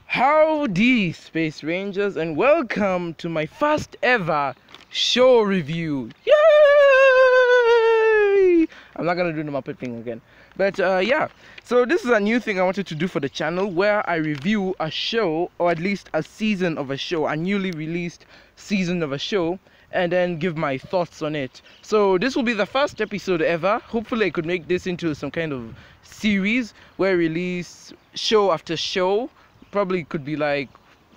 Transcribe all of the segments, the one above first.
Howdy, Space Rangers, and welcome to my first ever show review. Yay! I'm not gonna do the Muppet thing again, but yeah. So this is a new thing I wanted to do for the channel, where I review a show, or at least a season of a show, a newly released season of a show, and then give my thoughts on it. So this will be the first episode ever. Hopefully I could make this into some kind of series where I release show after show. Probably could be like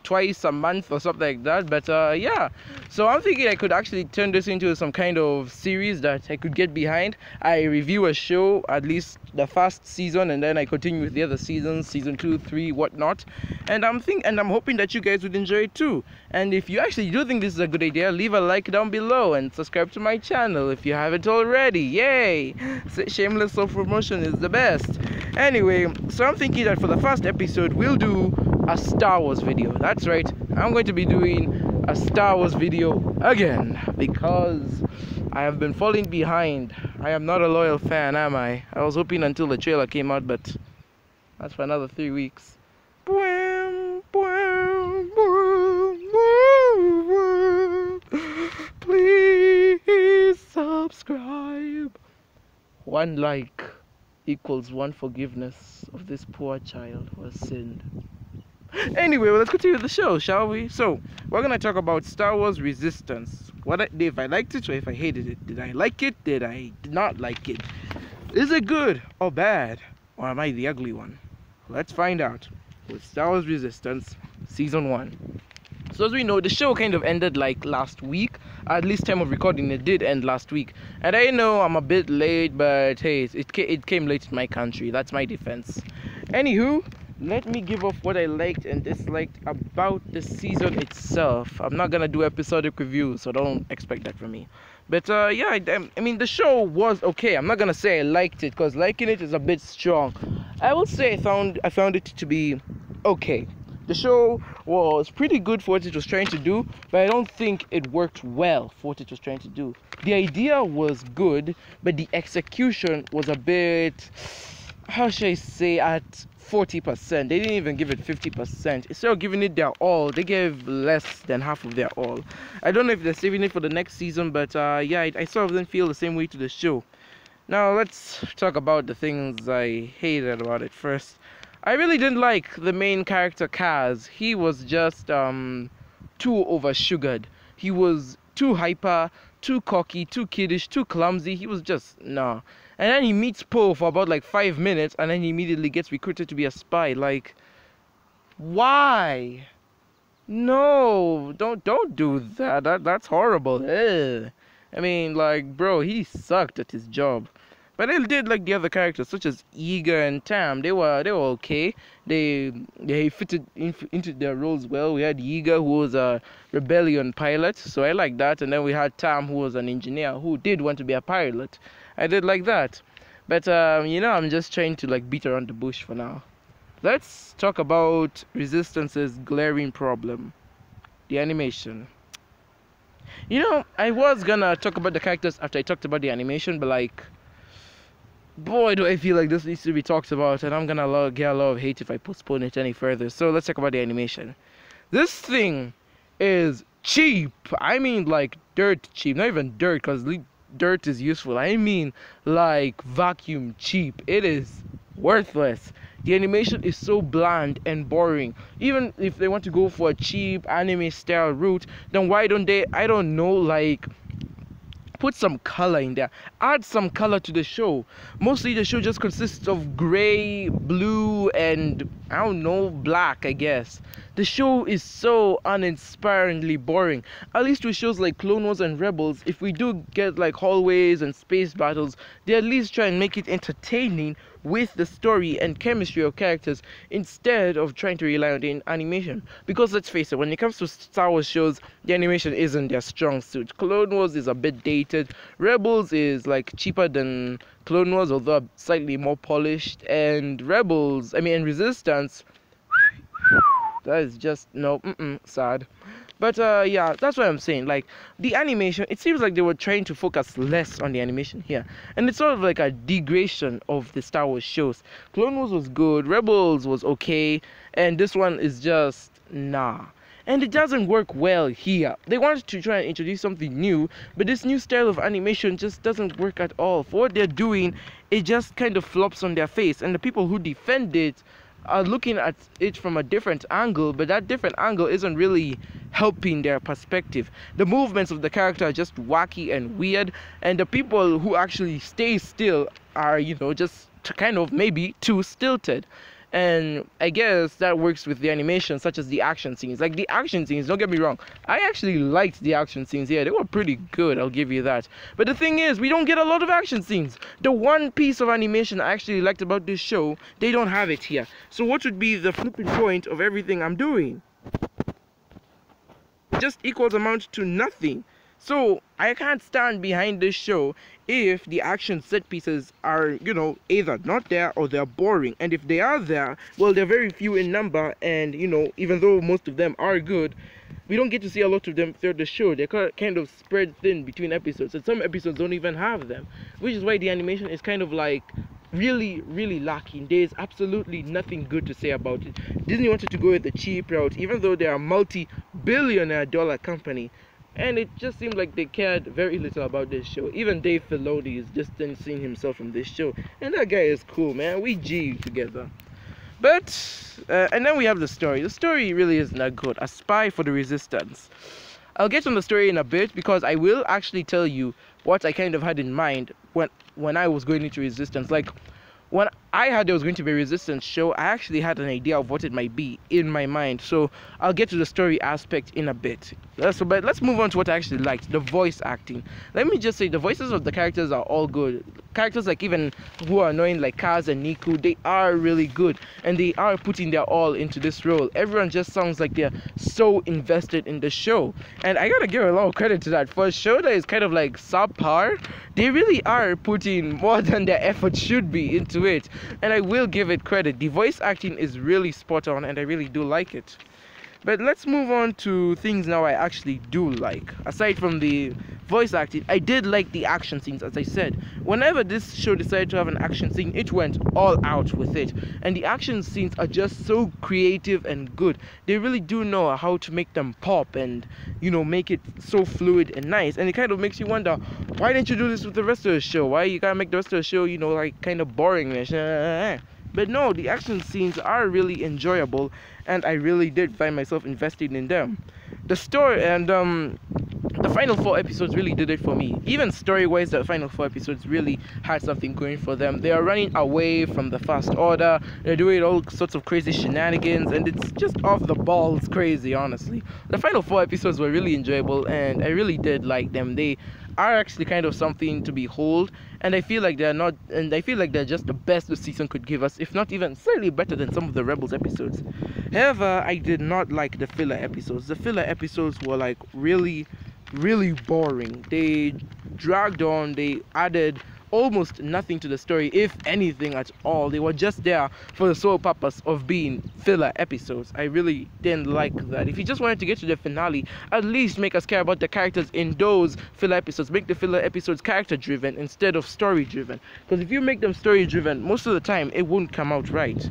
twice a month or something like that, but yeah, so I'm thinking I could actually turn this into some kind of series that I could get behind. I review a show, at least the first season, and then I continue with the other seasons, season 2, 3, whatnot, and I'm hoping that you guys would enjoy it too. And if you actually do think this is a good idea, leave a like down below and subscribe to my channel if you haven't already. Yay! Shameless self-promotion is the best. Anyway, so I'm thinking that for the first episode we'll do a Star Wars video. That's right, I'm going to be doing a Star Wars video again, because I have been falling behind. I am not a loyal fan, am I? I was hoping until the trailer came out, but that's for another 3 weeks. Please subscribe. 1 like equals 1 forgiveness of this poor child who has sinned. Anyway, well, let's continue the show, shall we? So, we're gonna talk about Star Wars Resistance. If I liked it or if I hated it. Did I like it? Did I not like it? Is it good or bad? Or am I the ugly one? Let's find out with Star Wars Resistance Season 1. So as we know, the show kind of ended like last week. At least time of recording, it did end last week. And I know I'm a bit late, but hey, it came late in my country. That's my defense. Anywho, let me give off what I liked and disliked about the season itself. I'm not gonna do episodic reviews, so don't expect that from me. But yeah, I mean, the show was okay. I'm not gonna say I liked it, because liking it is a bit strong. I will say I found it to be okay. The show was pretty good for what it was trying to do, but I don't think it worked well for what it was trying to do. The idea was good, but the execution was a bit, how should I say, at 40%. They didn't even give it 50%. Instead of giving it their all, they gave less than half of their all. I don't know if they're saving it for the next season, but yeah, I sort of didn't feel the same way to the show. Now let's talk about the things I hated about it first. I really didn't like the main character, Kaz. He was just too over-sugared. He was too hyper, too cocky, too kiddish, too clumsy. He was just, nah. And then he meets Poe for about like 5 minutes, and then he immediately gets recruited to be a spy. Like, why? No, don't do that. That's horrible. Ugh. I mean, like, bro, he sucked at his job. But I did like the other characters, such as Eager and Tam. They were okay. They fitted into their roles well. We had Eager, who was a rebellion pilot, so I like that. And then we had Tam, who was an engineer who did want to be a pilot. I did like that. But you know, I'm just trying to like beat around the bush for now. Let's talk about Resistance's glaring problem: the animation. You know, I was gonna talk about the characters after I talked about the animation, but like, boy, do I feel like this needs to be talked about, and I'm gonna get a lot of hate if I postpone it any further. So let's talk about the animation. This thing is cheap. I mean, like, dirt cheap. Not even dirt, because dirt is useful. I mean, like, vacuum cheap. It is worthless. The animation is so bland and boring. Even if they want to go for a cheap anime style route, then why don't they, I don't know, like, put some color in there, add some color to the show. Mostly the show just consists of gray, blue, and I don't know, black, I guess. The show is so uninspiringly boring. At least with shows like Clone Wars and Rebels, if we do get like hallways and space battles, they at least try and make it entertaining with the story and chemistry of characters, instead of trying to rely on the animation. Because let's face it, when it comes to Star Wars shows, the animation isn't their strong suit. Clone Wars is a bit dated. Rebels is like cheaper than Clone Wars, although slightly more polished. And Resistance, That is just no, sad. But yeah, that's what I'm saying. Like the animation, it seems like they were trying to focus less on the animation here, and it's sort of like a degradation of the Star Wars shows. Clone Wars was good, Rebels was okay, and this one is just nah. And it doesn't work well here. They wanted to try and introduce something new, but this new style of animation just doesn't work at all. For what they're doing, it just kind of flops on their face, and the people who defend it are looking at it from a different angle, but that different angle isn't really helping their perspective. The movements of the character are just wacky and weird, and the people who actually stay still are, just kind of maybe too stilted. And I guess that works with the animation, such as the action scenes. Like the action scenes, don't get me wrong, I actually liked the action scenes here. They were pretty good, I'll give you that. But the thing is, we don't get a lot of action scenes. The one piece of animation I actually liked about this show, they don't have it here. So what would be the flipping point of everything I'm doing? It just equals amount to nothing. So I can't stand behind this show if the action set pieces are, either not there or they're boring. And if they are there, well, they're very few in number, and even though most of them are good, we don't get to see a lot of them throughout the show. They're kind of spread thin between episodes, and some episodes don't even have them, which is why the animation is kind of like really, really lacking. There's absolutely nothing good to say about it. Disney wanted to go with the cheap route, even though they're a multi-billionaire dollar company. And it just seemed like they cared very little about this show. Even Dave Filoni is distancing himself from this show. And that guy is cool, man. We G together. But, and then we have the story. The story really isn't that good. A Spy for the Resistance. I'll get on the story in a bit, because I will actually tell you what I kind of had in mind when I was going into Resistance. Like, when I heard there was going to be a Resistance show, I actually had an idea of what it might be in my mind. So I'll get to the story aspect in a bit. But let's move on to what I actually liked, the voice acting. Let me just say, the voices of the characters are all good. Characters like even who are annoying, like Kaz and Niku, they are really good, and they are putting their all into this role. Everyone just sounds like they're so invested in the show, and I gotta give a lot of credit to that. For a show that is kind of like subpar, they really are putting more than their effort should be into it, and I will give it credit. The voice acting is really spot on, and I really do like it. But let's move on to things now I actually do like. Aside from the voice acting, I did like the action scenes, as I said. Whenever this show decided to have an action scene, it went all out with it. And the action scenes are just so creative and good. They really do know how to make them pop and, make it so fluid and nice. And it kind of makes you wonder, why didn't you do this with the rest of the show? Why you gotta make the rest of the show, like kind of boring? But no, the action scenes are really enjoyable, and I really did find myself invested in them. The story and the final 4 episodes really did it for me. Even story-wise, the final 4 episodes really had something going for them. They are running away from the First Order. They're doing all sorts of crazy shenanigans, and it's just off the balls crazy, honestly. The final 4 episodes were really enjoyable, and I really did like them. They are actually kind of something to behold, and I feel like they're just the best the season could give us, if not even slightly better than some of the Rebels episodes. However, I did not like the filler episodes. The filler episodes were like really boring. They dragged on. They added almost nothing to the story, if anything at all. They were just there for the sole purpose of being filler episodes. I really didn't like that. If you just wanted to get to the finale, at least make us care about the characters in those filler episodes. Make the filler episodes character driven instead of story driven, because if you make them story driven, most of the time it won't come out right.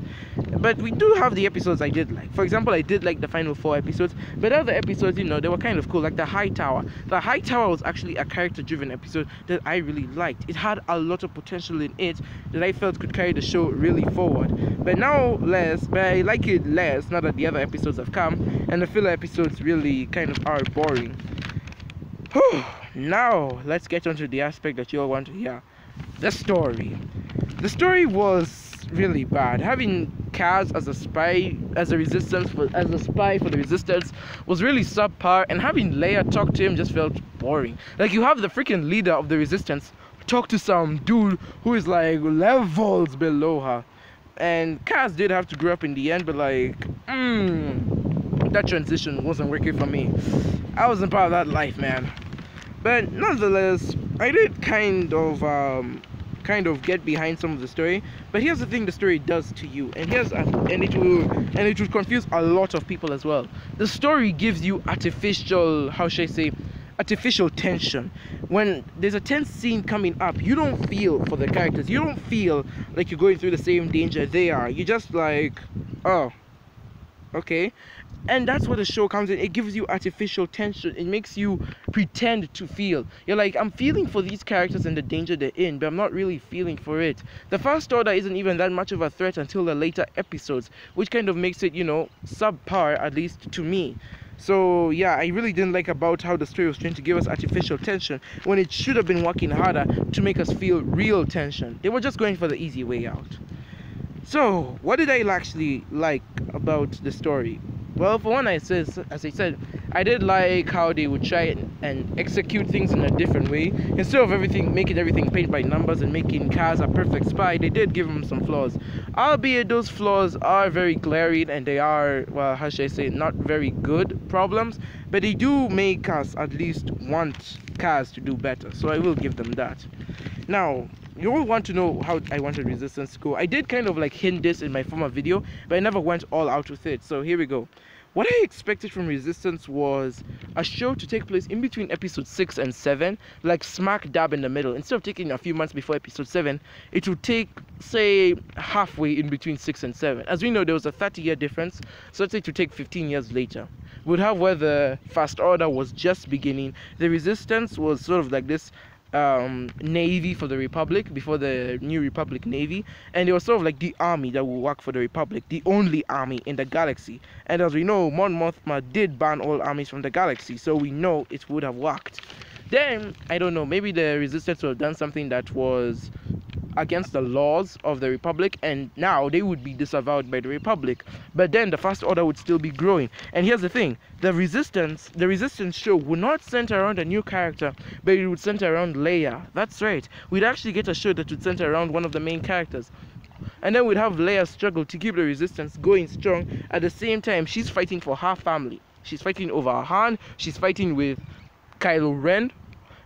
But we do have the episodes I did like. For example, I did like the final 4 episodes, but other episodes, they were kind of cool, like the High Tower. The High Tower was actually a character driven episode that I really liked. It had a lot of potential in it that I felt could carry the show really forward. But I like it less now that the other episodes have come, and the filler episodes really kind of are boring. Now let's get onto the aspect that you all want to hear. The story. The story was really bad. Having Kaz as a spy, as a spy for the Resistance was really subpar, and having Leia talk to him just felt boring. Like, you have the freaking leader of the Resistance talk to some dude who is like levels below her, and Kaz did have to grow up in the end, but that transition wasn't working for me. I wasn't part of that life, man. But nonetheless, I did kind of kind of get behind some of the story. But here's the thing the story does to you, and it will confuse a lot of people as well. The story gives you artificial, how should I say, artificial tension. When there's a tense scene coming up, you don't feel for the characters. You don't feel like you're going through the same danger they are. You're just like, oh, okay. And that's where the show comes in. It gives you artificial tension. It makes you pretend to feel. You're like, I'm feeling for these characters and the danger they're in, but I'm not really feeling for it. The First Order isn't even that much of a threat until the later episodes, which kind of makes it, you know, subpar, at least to me. So yeah, I really didn't like about how the story was trying to give us artificial tension when it should have been working harder to make us feel real tension. They were just going for the easy way out. So what did I actually like about the story? Well, for one, as I said, I did like how they would try and execute things in a different way. Instead of making everything paint by numbers and making Kaz a perfect spy, they did give him some flaws. Albeit those flaws are very glaring and they are, well, how should I say, not very good problems. But they do make us at least want Kaz to do better. So I will give them that. Now, you all want to know how I wanted Resistance to go. I did kind of like hint this in my former video, but I never went all out with it. So here we go. What I expected from Resistance was a show to take place in between episode 6 and 7, like smack dab in the middle. Instead of taking a few months before episode 7, it would take, say, halfway in between 6 and 7. As we know, there was a 30-year difference, so let's say it would take 15 years later. We'd have where the First Order was just beginning. The Resistance was sort of like this navy for the Republic before the New Republic Navy, and it was sort of like the army that will work for the Republic, the only army in the galaxy. And as we know, Mon Mothma did ban all armies from the galaxy, so we know it would have worked. Then I don't know, maybe the Resistance would have done something that was against the laws of the Republic, and now they would be disavowed by the Republic. But then the First Order would still be growing. And here's the thing, the Resistance show would not center around a new character, but it would center around Leia. That's right, we'd actually get a show that would center around one of the main characters. And then we'd have Leia struggle to keep the Resistance going strong. At the same time, she's fighting for her family. She's fighting over Han, she's fighting with Kylo Ren,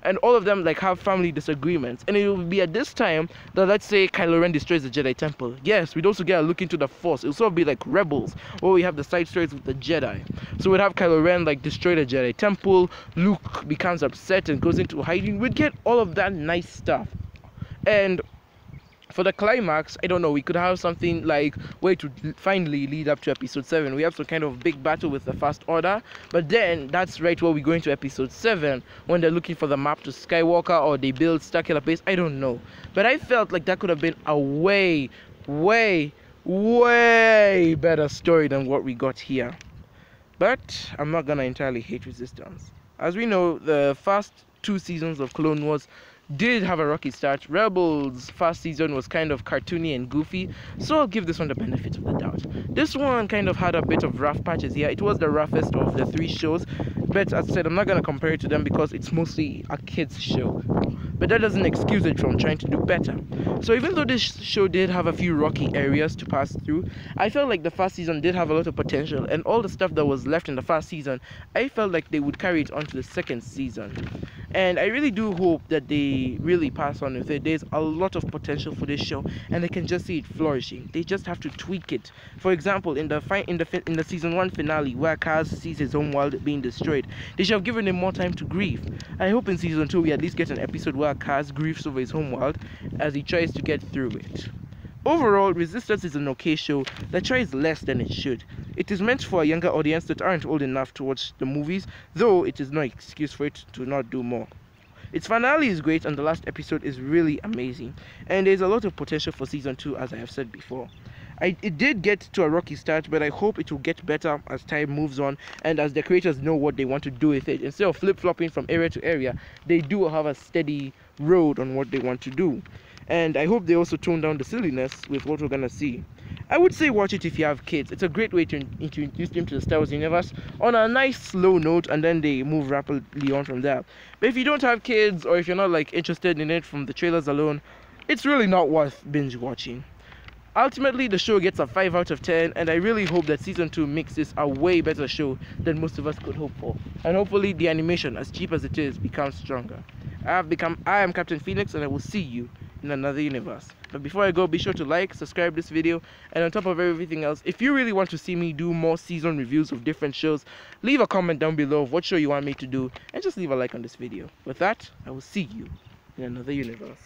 and all of them like have family disagreements. And it will be at this time that, let's say, Kylo Ren destroys the Jedi Temple. Yes, we'd also get a look into the Force. It will sort of be like Rebels, where we have the side stories with the Jedi. So we'd have Kylo Ren like destroy the Jedi Temple, Luke becomes upset and goes into hiding. We'd get all of that nice stuff. And for the climax, I don't know, we could have something like where to finally lead up to episode 7. We have some kind of big battle with the First Order, but then that's right where we go into episode 7 when they're looking for the map to Skywalker, or they build Starkiller Base. I don't know, but I felt like that could have been a way better story than what we got here. But I'm not gonna entirely hate Resistance. As we know, the first 2 seasons of Clone Wars did have a rocky start. Rebels' first season was kind of cartoony and goofy, so I'll give this one the benefit of the doubt. This one kind of had a bit of rough patches here. It was the roughest of the 3 shows, but as I said, I'm not going to compare it to them because it's mostly a kids show. But that doesn't excuse it from trying to do better. So even though this show did have a few rocky areas to pass through, I felt like the first season did have a lot of potential, and all the stuff that was left in the first season, I felt like they would carry it on to the second season. And I really do hope that they really pass on with it. There's a lot of potential for this show, and I can just see it flourishing. They just have to tweak it. For example, in the season 1 finale, where Kaz sees his home world being destroyed, they should have given him more time to grieve. I hope in season 2 we at least get an episode where Kaz grieves over his home world as he tries to get through it. Overall, Resistance is an okay show that tries less than it should. It is meant for a younger audience that aren't old enough to watch the movies, though it is no excuse for it to not do more. Its finale is great and the last episode is really amazing, and there's a lot of potential for season 2, as I have said before. It did get to a rocky start, but I hope it will get better as time moves on and as the creators know what they want to do with it. Instead of flip-flopping from area to area, they do have a steady road on what they want to do. And I hope they also tone down the silliness with what we're gonna see. I would say watch it if you have kids. It's a great way to introduce them to the Star Wars universe on a nice slow note, and then they move rapidly on from there. But if you don't have kids, or if you're not like interested in it from the trailers alone, it's really not worth binge watching. Ultimately, the show gets a 5 out of 10, and I really hope that season 2 makes this a way better show than most of us could hope for. And hopefully the animation, as cheap as it is, becomes stronger. I am Captain Phoenix, and I will see you in another universe. But before I go, be sure to like, subscribe this video, and on top of everything else, if you really want to see me do more season reviews of different shows, leave a comment down below of what show you want me to do, and just leave a like on this video. With that, I will see you in another universe.